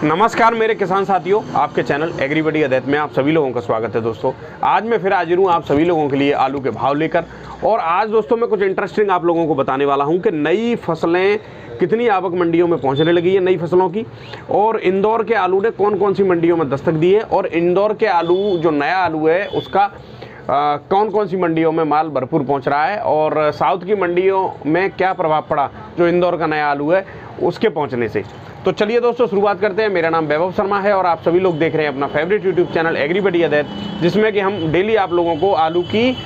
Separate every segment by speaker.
Speaker 1: नमस्कार मेरे किसान साथियों, आपके चैनल एग्रीबडी अदैत में आप सभी लोगों का स्वागत है। दोस्तों आज मैं फिर हाजिर हूँ आप सभी लोगों के लिए आलू के भाव लेकर। और आज दोस्तों मैं कुछ इंटरेस्टिंग आप लोगों को बताने वाला हूँ कि नई फसलें कितनी आवक मंडियों में पहुँचने लगी है नई फसलों की, और इंदौर के आलू ने कौन कौन सी मंडियों में दस्तक दी है, और इंदौर के आलू जो नया आलू है उसका कौन कौन सी मंडियों में माल भरपूर पहुंच रहा है, और साउथ की मंडियों में क्या प्रभाव पड़ा जो इंदौर का नया आलू है उसके पहुंचने से। तो चलिए दोस्तों शुरुआत करते हैं। मेरा नाम वैभव शर्मा है और आप सभी लोग देख रहे हैं अपना फेवरेट यूट्यूब चैनल एग्रीबडी अदैत, जिसमें कि हम डेली आप लोगों को आलू की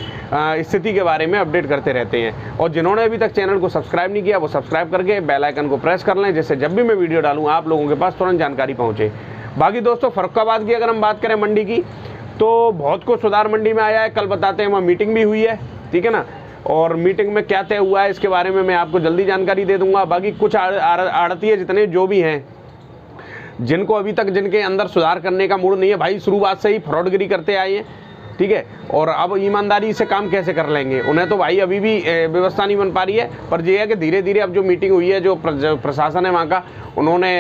Speaker 1: स्थिति के बारे में अपडेट करते रहते हैं। और जिन्होंने अभी तक चैनल को सब्सक्राइब नहीं किया वो सब्सक्राइब करके बेल आइकन को प्रेस कर लें, जिससे जब भी मैं वीडियो डालूँ आप लोगों के पास तुरंत जानकारी पहुँचे। बाकी दोस्तों फर्रुखाबाद की अगर हम बात करें मंडी की, तो बहुत कुछ सुधार मंडी में आया है। कल बताते हैं, वहाँ मीटिंग भी हुई है, ठीक है ना, और मीटिंग में क्या तय हुआ है इसके बारे में मैं आपको जल्दी जानकारी दे दूंगा। बाकी कुछ आड़तिये जितने जो भी हैं, जिनको अभी तक जिनके अंदर सुधार करने का मूड नहीं है, भाई शुरुआत से ही फ्रॉडगिरी करते आए हैं, ठीक है, और अब ईमानदारी से काम कैसे कर लेंगे, उन्हें तो भाई अभी भी व्यवस्था नहीं बन पा रही है। पर ये है कि धीरे धीरे अब जो मीटिंग हुई है, जो प्रशासन है वहाँ का, उन्होंने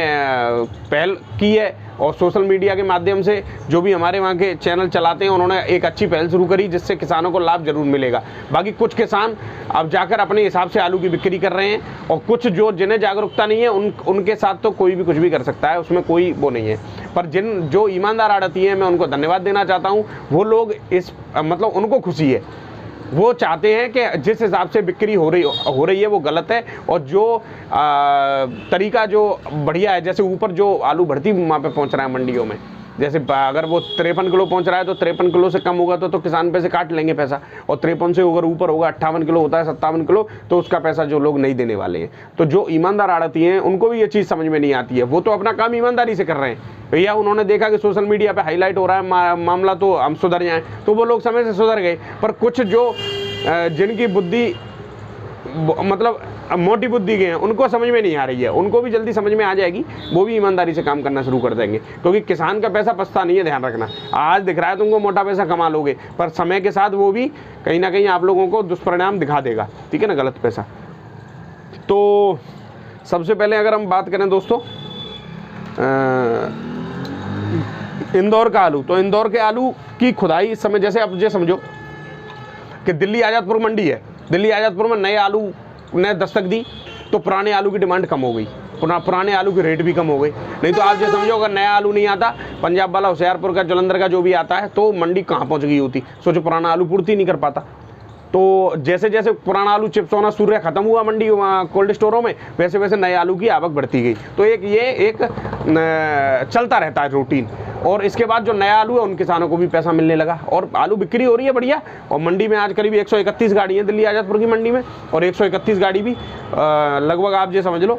Speaker 1: पहल की है, और सोशल मीडिया के माध्यम से जो भी हमारे वहाँ के चैनल चलाते हैं उन्होंने एक अच्छी पहल शुरू करी, जिससे किसानों को लाभ जरूर मिलेगा। बाकी कुछ किसान अब जाकर अपने हिसाब से आलू की बिक्री कर रहे हैं, और कुछ जो जिन्हें जागरूकता नहीं है उनके साथ तो कोई भी कुछ भी कर सकता है, उसमें कोई वो नहीं है। पर जो ईमानदार आड़ती हैं, मैं उनको धन्यवाद देना चाहता हूँ। वो लोग इस मतलब उनको खुशी है, वो चाहते हैं कि जिस हिसाब से बिक्री हो रही है वो गलत है, और जो तरीका जो बढ़िया है, जैसे ऊपर जो आलू भर्ती वहाँ पे पहुँच रहा है मंडियों में, जैसे अगर वो 53 किलो पहुंच रहा है तो 53 किलो से कम होगा तो किसान पे से काट लेंगे पैसा, और 53 से अगर ऊपर होगा 58 किलो होता है 57 किलो, तो उसका पैसा जो लोग नहीं देने वाले हैं। तो जो ईमानदार आड़ती हैं उनको भी ये चीज़ समझ में नहीं आती है, वो तो अपना काम ईमानदारी से कर रहे हैं। भैया उन्होंने देखा कि सोशल मीडिया पे हाईलाइट हो रहा है मामला, तो हम सुधर जाएं, तो वो लोग समय से सुधर गए। पर कुछ जो जिनकी बुद्धि मतलब मोटी बुद्धि के हैं, उनको समझ में नहीं आ रही है, उनको भी जल्दी समझ में आ जाएगी, वो भी ईमानदारी से काम करना शुरू कर देंगे। क्योंकि किसान का पैसा पछता नहीं है, ध्यान रखना। आज दिख रहा है तुमको मोटा पैसा कमा लोगे, पर समय के साथ वो भी कहीं ना कहीं आप लोगों को दुष्परिणाम दिखा देगा, ठीक है ना, गलत पैसा। तो सबसे पहले अगर हम बात करें दोस्तों इंदौर का आलू, तो इंदौर के आलू की खुदाई इस समय, जैसे आप ये समझो कि दिल्ली आज़ादपुर मंडी है, दिल्ली आज़ादपुर में नए आलू ने दस्तक दी, तो पुराने आलू की डिमांड कम हो गई, पुराने आलू के रेट भी कम हो गए। नहीं तो आप ये समझो अगर नया आलू नहीं आता, पंजाब वाला, होशियारपुर का, जलंधर का जो भी आता है, तो मंडी कहाँ पहुँच गई होती। सोचो पुराना आलू पूर्ति नहीं कर पाता। तो जैसे जैसे पुराना आलू चिप्स होना सूर्य खत्म हुआ मंडी कोल्ड स्टोरों में, वैसे वैसे नए आलू की आवक बढ़ती गई। तो ये एक चलता रहता है रूटीन। और इसके बाद जो नया आलू है उन किसानों को भी पैसा मिलने लगा, और आलू बिक्री हो रही है बढ़िया। और मंडी में आज करीब 131 गाड़ी है दिल्ली आज़ादपुर की मंडी में, और 131 गाड़ी भी लगभग आप ये समझ लो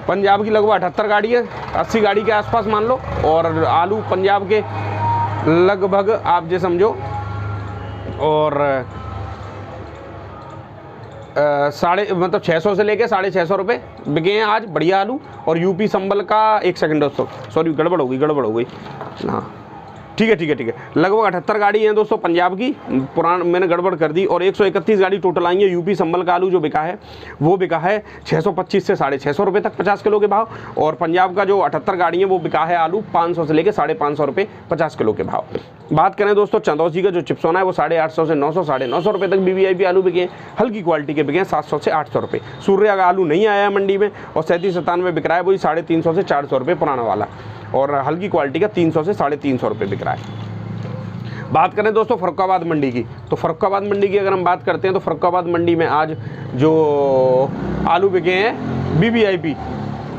Speaker 1: पंजाब की लगभग 78 गाड़ी है, 80 गाड़ी के आसपास मान लो। और आलू पंजाब के लगभग आप ये समझो और 600 से लेके 650 रुपये बिके हैं आज बढ़िया आलू। और यूपी संबल का, एक सेकंड दोस्तों, सॉरी गड़बड़ हो गई, हाँ ठीक है, लगभग 78 गाड़ी हैं दोस्तों पंजाब की, मैंने गड़बड़ कर दी। और 131 गाड़ी टोटल आई है। यूपी संबल का आलू जो बिका है वो बिका है 625 से 650 रुपये तक 50 किलो के भाव। और पंजाब का जो 78 गाड़ी है वो बिका है आलू 500 से लेके 550 रुपये 50 किलो के भाव। बात करें दोस्तों चंदौसी का जो चिप्सोना है वो 850 से 900, 950 रुपये तक BVIP आलू बिके हैं। हल्की क्वालिटी के बिके हैं 700 से 800 रुपये। सूर्य का आलू नहीं आया है मंडी में, और 37-97 बिक रहा है, वही 350 से 400 रुपये पुराना वाला, और हल्की क्वालिटी का 300 से 350 रुपये बिक रहा है। बात करें दोस्तों फर्रुखाबाद मंडी की, तो फर्रुखाबाद मंडी की अगर हम बात करते हैं तो फर्रुखाबाद मंडी में आज जो आलू बिके हैं BVIP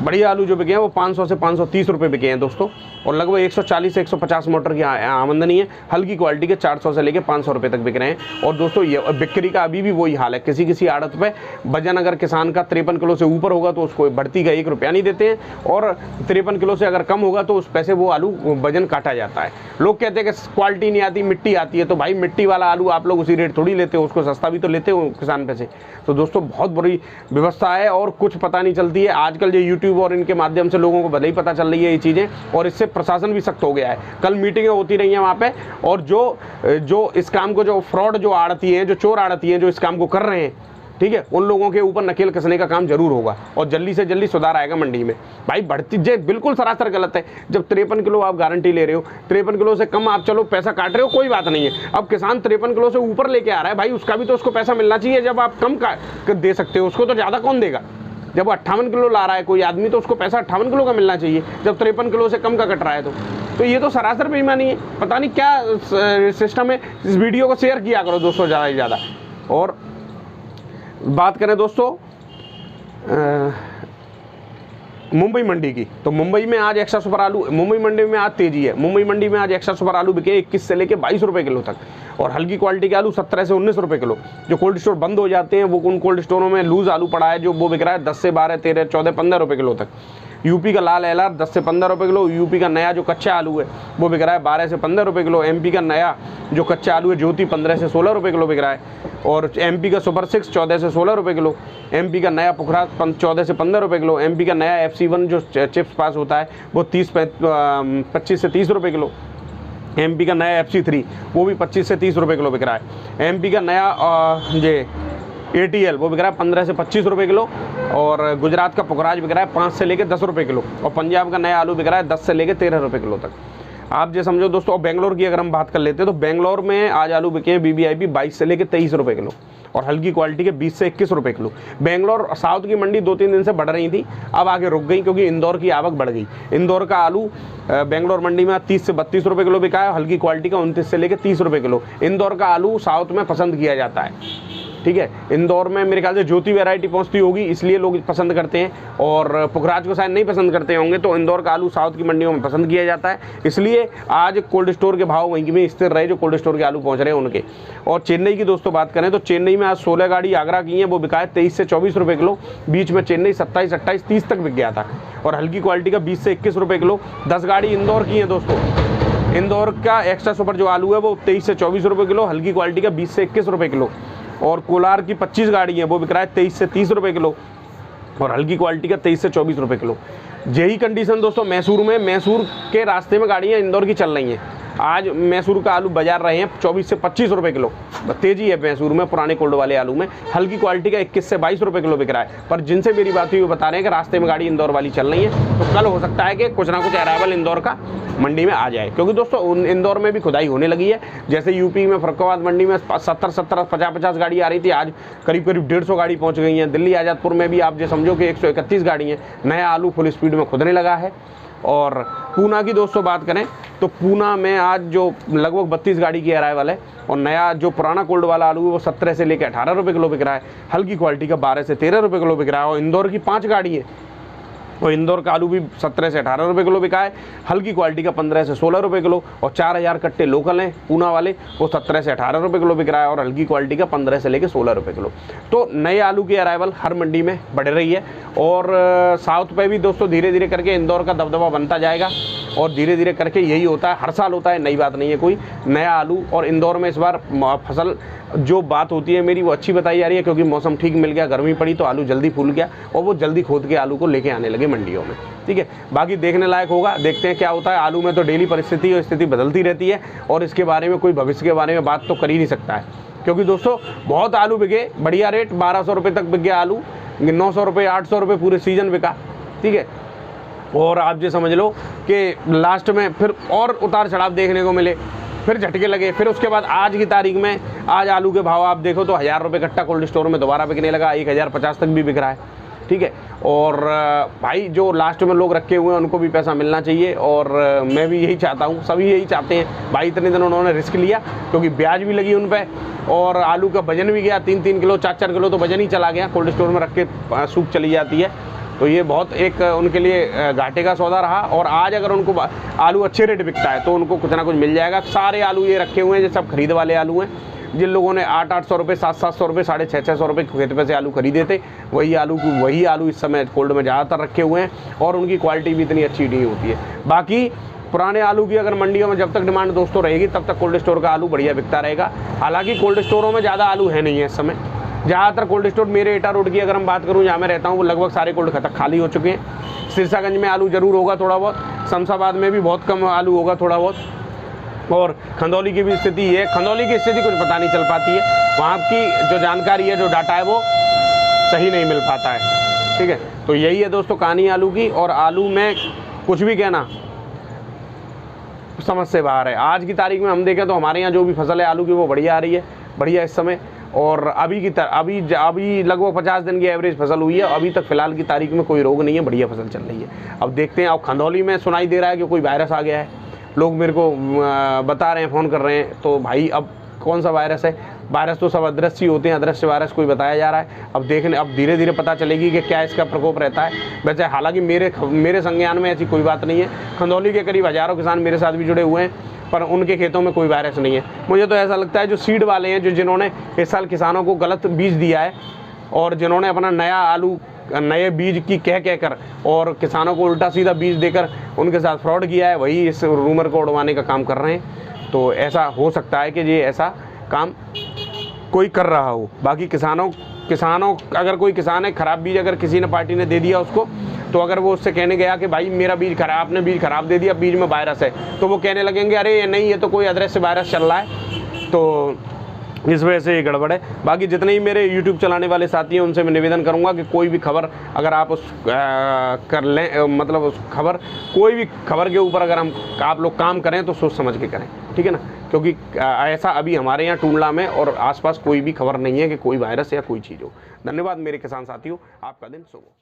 Speaker 1: बढ़िया आलू जो बिके हैं वो 500 से 530 रुपये बिके हैं दोस्तों। और लगभग 140 से 150 मोटर की आमदनी है। हल्की क्वालिटी के 400 से लेके 500 रुपये तक बिक रहे हैं। और दोस्तों ये बिक्री का अभी भी वही हाल है, किसी आड़त पे वजन अगर किसान का 53 किलो से ऊपर होगा तो उसको बढ़ती का 1 रुपया नहीं देते हैं, और 53 किलो से अगर कम होगा तो उस पैसे वो आलू वजन काटा जाता है। लोग कहते हैं कि क्वालिटी नहीं आती, मिट्टी आती है, तो भाई मिट्टी वाला आलू आप लोग उसी रेट थोड़ी लेते हो, उसको सस्ता भी तो लेते हो किसान पे से। तो दोस्तों बहुत बड़ी व्यवस्था है, और कुछ पता नहीं चलती है। आजकल ये यूट्यूब और इनके माध्यम से लोगों को भले ही पता चल रही है ये चीज़ें, और इससे प्रशासन भी सख्त हो गया है। कल मीटिंगें होती रही हैं वहाँ पे, और जो इस काम को, जो फ्रॉड जो आड़ती हैं, जो चोर आड़ती हैं, जो इस काम को कर रहे हैं, ठीक है, उन लोगों के ऊपर नकेल कसने का काम जरूर होगा और जल्दी से जल्दी सुधार आएगा मंडी में। भाई बढ़ती जे बिल्कुल सरासर गलत है। जब 53 किलो आप गारंटी ले रहे हो, 53 किलो से कम आप चलो पैसा काट रहे हो, कोई बात नहीं है। अब किसान 53 किलो से ऊपर लेके आ रहा है, भाई उसका भी तो उसको पैसा मिलना चाहिए। जब आप कम दे सकते हो उसको, तो ज़्यादा कौन देगा? जब 58 किलो ला रहा है कोई आदमी, तो उसको पैसा 58 किलो का मिलना चाहिए, जब 53 किलो से कम का कट रहा है तो ये तो सरासर बेईमानी है। पता नहीं क्या सिस्टम है। इस वीडियो को शेयर किया करो दोस्तों ज़्यादा से ज़्यादा। और बात करें दोस्तों मुंबई मंडी की, तो मुंबई में आज एक्स्ट्रा सुपर आलू, मुंबई मंडी में आज तेजी है। मुंबई मंडी में आज एक्स्ट्रा सुपर आलू बिके 21 से लेके 22 रुपये किलो तक, और हल्की क्वालिटी के आलू 17 से 19 रुपये किलो। जो कोल्ड स्टोर बंद हो जाते हैं वो उन कोल्ड स्टोरों में लूज आलू पड़ा है, जो वो बिक रहा है 10 से 12, 13, 14, 15 रुपये किलो तक। यूपी का लाल LR 10 से 15 रुपये किलो। यूपी का नया जो कच्चा आलू है वो बिक रहा है 12 से 15 रुपये किलो। MP का नया जो कच्चा आलू है ज्योति 15 से 16 रुपये किलो बिक रहा है। और MP का सुपर 6 14 से 16 रुपये किलो। MP का नया पुखरा 14 से 15 रुपये किलो। MP का नया FC1 जो चिप्स पास होता है वो 25 से 30 रुपये किलो। MP का नया FC3 वो भी 25 से 30 रुपये किलो बिक रहा है। MP का नया ATL वो बिक रहा है 15 से 25 रुपये किलो। और गुजरात का पुखराज बिक रहा है 5 से लेकर 10 रुपये किलो। और पंजाब का नया आलू बिक रहा है 10 से लेकर 13 रुपये किलो तक। आप जो समझो दोस्तों। और बेंगलोर की अगर हम बात कर लेते हैं तो बेंगलोर में आज आलू बिके हैं BBIP 22 से लेकर 23 रुपये किलो, और हल्की क्वालिटी के 20 से 21 रुपये किलो। बेंगलोर साउथ की मंडी 2-3 दिन से बढ़ रही थी, अब आगे रुक गई क्योंकि इंदौर की आवक बढ़ गई। इंदौर का आलू बेंगलोर मंडी में 30 से 32 रुपये किलो बिका है, हल्की क्वालिटी का 29 से लेकर 30 रुपये किलो। इंदौर का आलू साउथ में पसंद किया जाता है, ठीक है। इंदौर में मेरे ख्याल से ज्योति वैरायटी पहुंचती होगी, इसलिए लोग पसंद करते हैं, और पुखराज को शायद नहीं पसंद करते होंगे। तो इंदौर का आलू साउथ की मंडियों में पसंद किया जाता है, इसलिए आज कोल्ड स्टोर के भाव वहीं में स्थिर रहे, जो कोल्ड स्टोर के आलू पहुंच रहे हैं उनके। और चेन्नई की दोस्तों बात करें तो चेन्नई में आज 16 गाड़ी आगरा की हैं, वो बिका है 23 से 24 रुपये किलो। बीच में चेन्नई 27, 28, 30 तक बिक गया था। और हल्की क्वालिटी का 20 से 21 रुपये किलो। 10 गाड़ी इंदौर की हैं दोस्तों। इंदौर का एक्स्ट्रा सुपर जो आलू है वो 23 से 24 रुपये किलो, हल्की क्वालिटी का 20 से 21 रुपये किलो। और कोलार की 25 गाड़ी है, वो बिक रहा है 23 से 30 रुपये किलो, और हल्की क्वालिटी का 23 से 24 रुपये किलो। यही कंडीशन दोस्तों मैसूर में, मैसूर के रास्ते में गाड़ियाँ इंदौर की चल रही हैं। आज मैसूर का आलू बाजार रहे हैं 24 से 25 रुपये किलो। तेजी है मैसूर में पुराने कोल्ड वाले आलू में। हल्की क्वालिटी का 21 से 22 रुपये किलो बिक रहा है। पर जिनसे मेरी बात हुई वो बता रहे हैं कि रास्ते में गाड़ी इंदौर वाली चल रही है, तो कल हो सकता है कि कुछ ना कुछ अराइवल इंदौर का मंडी में आ जाए, क्योंकि दोस्तों इंदौर में भी खुदाई होने लगी है। जैसे यूपी में फरुखाबाद मंडी में 70-70, 50-50 गाड़ी आ रही थी, आज करीब 150 गाड़ी पहुँच गई हैं। दिल्ली आज़ादपुर में भी आप जो समझो कि 131 गाड़ी हैं। नया आलू फुल स्पीड में खुदने लगा है। और पूना की दोस्तों बात करें तो पूना में आज जो लगभग 32 गाड़ी की अराइवल है, और नया जो पुराना कोल्ड वाला आलू है वो 17 से लेकर 18 रुपये किलो बिक रहा है। हल्की क्वालिटी का 12 से 13 रुपये किलो बिक रहा है। और इंदौर की 5 गाड़ी है, और इंदौर का आलू भी 17 से 18 रुपये किलो बिका है। हल्की क्वालिटी का 15 से 16 रुपये किलो। और 4000 कट्टे लोकल हैं पूना वाले, वो 17 से 18 रुपये किलो बिक रहा है, और हल्की क्वालिटी का 15 से लेकर 16 रुपये किलो। तो नए आलू की अराइवल हर मंडी में बढ़ रही है। और साउथ पे भी दोस्तों धीरे धीरे करके इंदौर का दबदबा बनता जाएगा, और धीरे धीरे करके यही होता है, हर साल होता है, नई बात नहीं है कोई। नया आलू और इंदौर में इस बार फसल जो बात होती है मेरी वो अच्छी बताई जा रही है, क्योंकि मौसम ठीक मिल गया, गर्मी पड़ी तो आलू जल्दी फूल गया, और वो जल्दी खोद के आलू को लेके आने लगे मंडियों में, ठीक है। बाकी देखने लायक होगा, देखते हैं क्या होता है। आलू में तो डेली परिस्थिति और स्थिति बदलती रहती है, और इसके बारे में कोई भविष्य के बारे में बात तो कर ही नहीं सकता है, क्योंकि दोस्तों बहुत आलू बिके, बढ़िया रेट 1200 रुपये तक बिक गया आलू, 900 रुपये 800 रुपये पूरे सीजन बिका, ठीक है। और आप ये समझ लो कि लास्ट में फिर और उतार चढ़ाव देखने को मिले, फिर झटके लगे। फिर उसके बाद आज की तारीख में आज आलू के भाव आप देखो तो 1000 रुपये कट्टा कोल्ड स्टोर में दोबारा बिकने लगा, 1050 तक भी बिक रहा है, ठीक है। और भाई जो लास्ट में लोग रखे हुए हैं उनको भी पैसा मिलना चाहिए, और मैं भी यही चाहता हूँ, सभी यही चाहते हैं। भाई इतने दिन उन्होंने रिस्क लिया, क्योंकि ब्याज भी लगी उन पर, और आलू का वजन भी गया 3-3 किलो 4-4 किलो तो वजन ही चला गया, कोल्ड स्टोर में रख के सूख चली जाती है। तो ये बहुत एक उनके लिए घाटे का सौदा रहा। और आज अगर उनको आलू अच्छे रेट बिकता है तो उनको कुछ ना कुछ मिल जाएगा। सारे आलू ये रखे हुए हैं जो सब खरीद वाले आलू हैं, जिन लोगों ने 800-800 रुपये 700-700 रुपये 650-600 रुपये खेत पे से आलू खरीदे थे, वही आलू इस समय कोल्ड में ज़्यादातर रखे हुए हैं, और उनकी क्वालिटी भी इतनी अच्छी नहीं होती है। बाकी पुराने आलू की अगर मंडियों में जब तक डिमांड दोस्तों रहेगी तब तक कोल्ड स्टोर का आलू बढ़िया बिकता रहेगा। हालांकि कोल्ड स्टोरों में ज़्यादा आलू है नहीं है इस समय। ज़्यादातर कोल्ड स्टोर मेरे एटा रोड की अगर हम बात करूँ, जहाँ मैं रहता हूँ, वो लगभग सारे कोल्ड खाली हो चुके हैं। सिरसागंज में आलू जरूर होगा थोड़ा बहुत, शमशाबाद में भी बहुत कम आलू होगा थोड़ा बहुत, और खंदौली की भी स्थिति है। खंदौली की स्थिति कुछ पता नहीं चल पाती है, वहाँ की जो जानकारी है, जो डाटा है वो सही नहीं मिल पाता है। ठीक है, तो यही है दोस्तों कहानी आलू की। और आलू में कुछ भी कहना समझ से बाहर है। आज की तारीख में हम देखें तो हमारे यहाँ जो भी फसल है आलू की वो बढ़िया आ रही है, बढ़िया इस समय। और अभी लगभग 50 दिन की एवरेज फसल हुई है। अभी तक फिलहाल की तारीख में कोई रोग नहीं है, बढ़िया फसल चल रही है। अब देखते हैं। अब खंदौली में सुनाई दे रहा है कि कोई वायरस आ गया है, लोग मेरे को बता रहे हैं, फ़ोन कर रहे हैं। तो भाई अब कौन सा वायरस है? वायरस तो सब अदृश्य होते हैं, अदृश्य वायरस कोई बताया जा रहा है। अब धीरे धीरे पता चलेगी कि क्या इसका प्रकोप रहता है। वैसे हालांकि मेरे संज्ञान में ऐसी कोई बात नहीं है। खंदौली के करीब हज़ारों किसान मेरे साथ भी जुड़े हुए हैं, पर उनके खेतों में कोई वायरस नहीं है। मुझे तो ऐसा लगता है जो सीड वाले हैं, जिन्होंने इस साल किसानों को गलत बीज दिया है और जिन्होंने अपना नया आलू नए बीज की कह कर और किसानों को उल्टा सीधा बीज देकर उनके साथ फ्रॉड किया है, वही इस रूमर को उड़वाने का काम कर रहे हैं। तो ऐसा हो सकता है कि ये ऐसा काम कोई कर रहा हो। बाकी किसानों अगर कोई किसान है, ख़राब बीज अगर किसी ने पार्टी ने दे दिया उसको, तो अगर वो उससे कहने गया कि भाई मेरा बीज खराब, आपने बीज खराब दे दिया, बीज में वायरस है, तो वो कहने लगेंगे अरे ये नहीं, ये तो कोई अदृश्य वायरस चल रहा है। तो इस वजह से ये गड़बड़ है। बाकी जितने ही मेरे YouTube चलाने वाले साथी हैं उनसे मैं निवेदन करूंगा कि कोई भी खबर अगर आप कर लें, मतलब उस खबर, कोई भी खबर के ऊपर अगर आप लोग काम करें तो सोच समझ के करें, ठीक है ना। क्योंकि ऐसा अभी हमारे यहाँ टूंडला में और आसपास कोई भी खबर नहीं है कि कोई वायरस या कोई चीज़ हो। धन्यवाद मेरे किसान साथियों, आपका दिन शुभ हो।